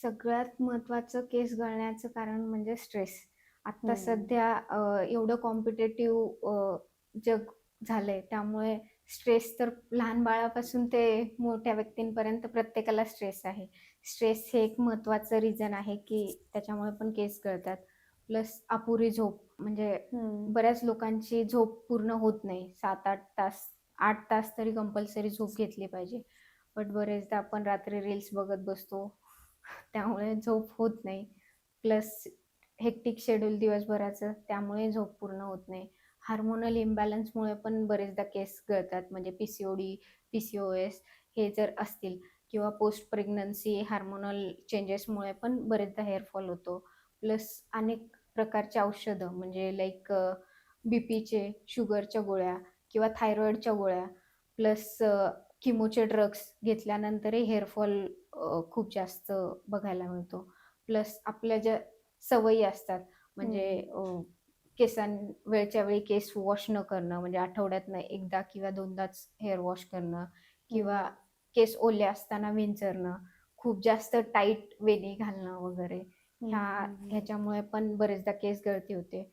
सगळ्यात महत्त्वाचं केस गळण्याचं कारण म्हणजे स्ट्रेस. आत्ता हम्म. सध्या एवढं कॉम्पिटेटिव्ह जग झालंय, त्यामुळे स्ट्रेस तर लहान बाळापासून ते मोठ्या व्यक्तींपर्यंत प्रत्येकाला स्ट्रेस आहे. स्ट्रेस हे एक महत्त्वाचं रिझन आहे की त्याच्यामुळे पण केस गळतात. प्लस अपुरी झोप, म्हणजे हम्म. बऱ्याच लोकांची झोप पूर्ण होत नाही. 7-8 तास, 8 तास तरी कंपल्सरी झोप घेतली पाहिजे. बट बरेचदा आपण रात्री रील्स बघत बसतो, त्यामुळे झोप होत नाही. प्लस हेक्टिक शेड्यूल दिवसभराचं, त्यामुळे झोप पूर्ण होत नाही. हार्मोनल इम्बॅलन्समुळे पण बरेचदा केस गळतात, म्हणजे पीसीओडी, पीसीओएस हे जर असतील किंवा पोस्ट प्रेग्नन्सी हार्मोनल चेंजेसमुळे पण बरेचदा हेअरफॉल होतो. प्लस अनेक प्रकारचे औषधं, म्हणजे लाईक बीपीचे, शुगरच्या गोळ्या किंवा थायरॉइडच्या गोळ्या, प्लस किमोचे ड्रग्स घेतल्यानंतरही हेअरफॉल खूप जास्त बघायला मिळतो. प्लस आपल्या ज्या सवयी असतात, म्हणजे हम्म. वेळच्या वेळी केस वॉश न करणं, म्हणजे आठवड्यातनं एकदा किंवा दोनदाच हेअर वॉश करणं, किंवा हम्म. केस ओले असताना विंचरणं, खूप जास्त टाईट वेणी घालणं वगैरे, हम्म. हम्म. ह्याच्यामुळे पण बरेचदा केस गळती होते.